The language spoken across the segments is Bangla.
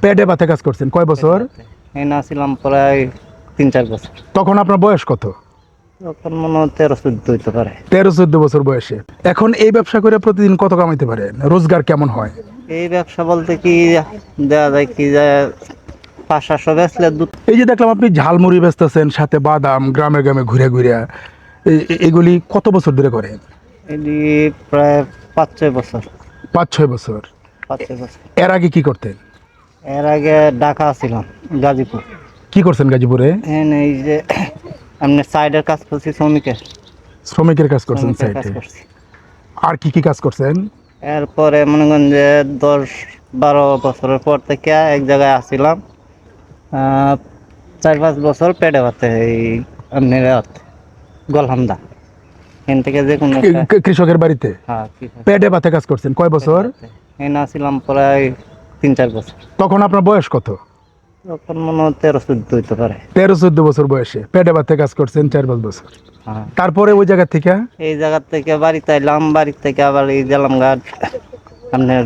পেটে ভাতে কাজ করছেন কয় বছর? এই না ছিলাম প্রায় 3-4 বছর। তখন আপনার বয়স কত? তখন মনে হয় 13-14 হইতে পারে। 13-14 বছর বয়সে। এখন এই ব্যবসা করে প্রতিদিন কত কামাইতে পারেন? রোজগার কেমন হয়? এই ব্যবসা বলতে কি দেওয়া যায় কি যে 500-700 বেচলে এই যে দেখলাম আপনি ঝালমুড়ি বেচতেছেন, সাথে বাদাম, গ্রামে গ্রামে ঘুরে ঘুরে, এগুলি কত বছর ধরে করেন? এটি প্রায় 5-6 বছর। 5-6 বছর। 5-6 বছর। এর আগে কি করতেন? এর আগে ঢাকা ছিলাম, গাজীপুর। কি করছেন গাজীপুরে? এই যে আপনি সাইডের কাজ করছি, শ্রমিকের কাজ করছেন শ্রমিকের কাজ সাইটে। করছি। আর কি কি কাজ করছেন? এরপরে মনে করেন যে 10-12 বছরের পর থেকে এক জায়গায় আসছিলাম, 4-5 বছর পেটে ভাতে, এই আপনি গলহামদা এখান থেকে যে কোনো কৃষকের বাড়িতে হ্যাঁ পেটে ভাতে কাজ করছেন কয় বছর? এই না ছিলাম প্রায় 3-4 বছর। তখন আপনার বয়স কত? তখন মনে হয় 13-14 হইতে পারে। 13-14 বছর বয়সে পেটে ভাতে কাজ করছেন 4-5 বছর। হ্যাঁ। তারপরে ওই জায়গা থেকে এই জায়গা থেকে বাড়িতে এলাম, বাড়ি থেকে আবার এই গেলাম ঘাট আপনার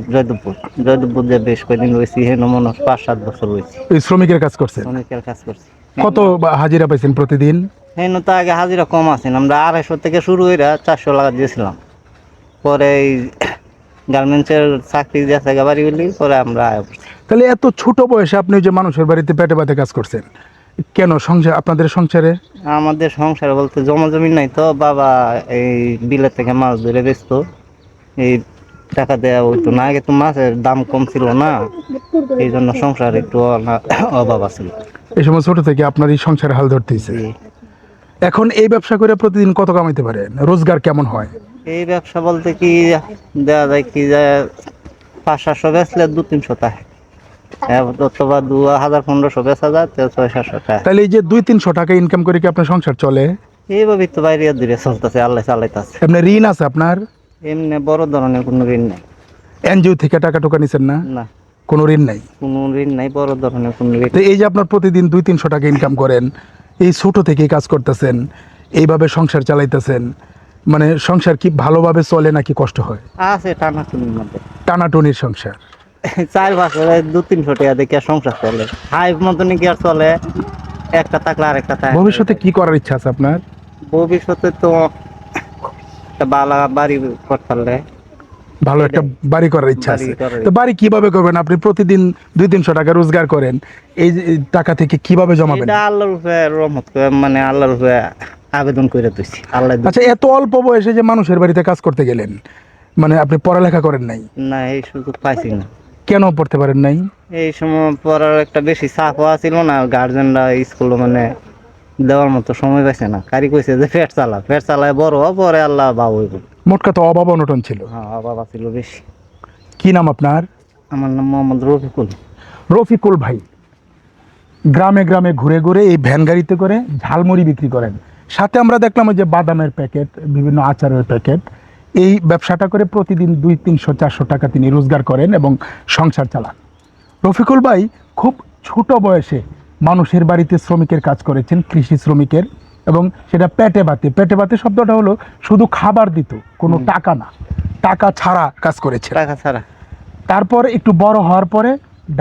জয়দেবপুর যে বেশ কয়েকদিন রয়েছি, হেন মনে হয় 5-7 বছর রয়েছি। ওই শ্রমিকের কাজ করছেন। শ্রমিকের কাজ করছি। কত হাজিরা পাইছেন প্রতিদিন? হেন তো আগে হাজিরা কম আছেন, আমরা 250 থেকে শুরু হয়ে 400 টাকা দিয়েছিলাম। পরে এই গার্মেন্টসের চাকরি দিয়েছে বাড়ি গেলি, পরে আমরা আয় করছি। তাহলে এত ছোট বয়সে আপনি যে মানুষের বাড়িতে পেটে ভাতে কাজ করছেন, কেন? সংসার, আপনাদের সংসারে আমাদের সংসার বলতে জমা জমি নাই তো, বাবা এই বিলের থেকে মাছ ধরে বেচতো, এই টাকা দেওয়া হইতো না। আগে তো মাছের দাম কম ছিল না, এই জন্য সংসার একটু অভাব আছিল। এই সময় ছোট থেকে আপনার এই সংসারে হাল ধরতেছে। এখন এই ব্যবসা করে প্রতিদিন কত কামাইতে পারেন? রোজগার কেমন হয়? এই ব্যবসা বলতে কি দেওয়া যায় কি যে 500-700 বেচলে 200-300 টাকা, অথবা 2000-1500 বেচা যায় তো 600-700 টাকা। তাহলে এই যে 200-300 টাকা ইনকাম করে কি আপনার সংসার চলে? এইভাবে তো বাইরে দূরে চলতেছে, আল্লাহ চালাইতেছে। আপনার ঋণ আছে আপনার? এমনি বড় ধরনের কোনো ঋণ নাই। এনজিও থেকে টাকা টোকা নিছেন না? না, কোনো ঋণ নাই। কোনো ঋণ নাই, বড় ধরনের কোনো ঋণ। তো এই যে আপনার প্রতিদিন 200-300 টাকা ইনকাম করেন, এই ছোট থেকে কাজ করতেছেন, এইভাবে সংসার চালাইতেছেন, মানে সংসার কি ভালোভাবে চলে নাকি কষ্ট হয়? আছে টানাটুনির মধ্যে। টানাটুনির সংসার। 4 বছরে 200-300 টাকা দেখে সংসার চলে, হাই মতনই কি আর চলে, একটা থাকলে আরেকটা থাকে। ভবিষ্যতে কি করার ইচ্ছা আছে আপনার? ভবিষ্যতে তো একটা ভালো বাড়ি করতে পারলে, ভালো একটা বাড়ি করার ইচ্ছা আছে। বাড়ি করার তো বাড়ি কিভাবে করবেন? আপনি প্রতিদিন 200-300 টাকা রোজগার করেন, এই যে টাকা থেকে কিভাবে জমাবেন? এটা আল্লাহর উপরে রহমত করে, মানে আল্লাহর উপরে আবেদন করে দিচ্ছি, আল্লাহ আচ্ছা, এত অল্প বয়সে যে মানুষের বাড়িতে কাজ করতে গেলেন, মানে আপনি পড়ালেখা করেন নাই? না, এই সুযোগ পাইছি না। কেন পড়তে পারেন নাই? এই সময় পড়ার একটা বেশি চাপও ছিল না, গার্জেনরা স্কুলে মানে দেওয়ার মতো সময় পাইছে না। কারি কইছে যে পেট চালায় বড় হ, পরে আল্লাহ বাবু হইব। মোট কথা অভাব অনটন ছিল। হ্যাঁ, বাবা ছিল বেশি। কি নাম আপনার? আমার নাম মোহাম্মদ রফিকুল। রফিকুল ভাই গ্রামে গ্রামে ঘুরে ঘুরে এই ভ্যান গাড়িতে করে ঝালমুড়ি বিক্রি করেন, সাথে আমরা দেখলাম ওই যে বাদামের প্যাকেট, বিভিন্ন আচারের প্যাকেট। এই ব্যবসাটা করে প্রতিদিন 200-300-400 টাকা তিনি রোজগার করেন এবং সংসার চালান। রফিকুল ভাই খুব ছোট বয়সে মানুষের বাড়িতে শ্রমিকের কাজ করেছেন, কৃষি শ্রমিকের, এবং সেটা পেটে ভাতে। পেটে ভাতে শব্দটা হলো শুধু খাবার দিত, কোনো টাকা না, টাকা ছাড়া কাজ করেছে। টাকা ছাড়া। তারপর একটু বড় হওয়ার পরে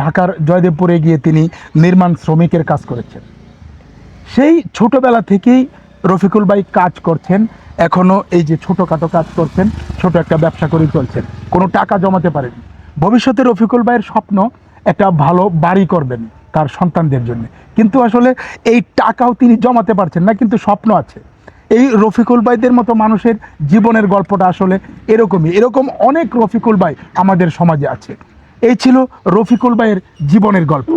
ঢাকার জয়দেবপুরে গিয়ে তিনি নির্মাণ শ্রমিকের কাজ করেছেন। সেই ছোটবেলা থেকেই রফিকুল ভাই কাজ করছেন, এখনও এই যে ছোটোখাটো কাজ করছেন, ছোট একটা ব্যবসা করে চলছেন, কোনো টাকা জমাতে পারেনি। ভবিষ্যতে রফিকুল ভাইয়ের স্বপ্ন একটা ভালো বাড়ি করবেন তার সন্তানদের জন্য, কিন্তু আসলে এই টাকাও তিনি জমাতে পারছেন না, কিন্তু স্বপ্ন আছে। এই রফিকুল ভাইদের মতো মানুষের জীবনের গল্পটা আসলে এরকমই, এরকম অনেক রফিকুল ভাই আমাদের সমাজে আছে। এই ছিল রফিকুল ভাইয়ের জীবনের গল্প।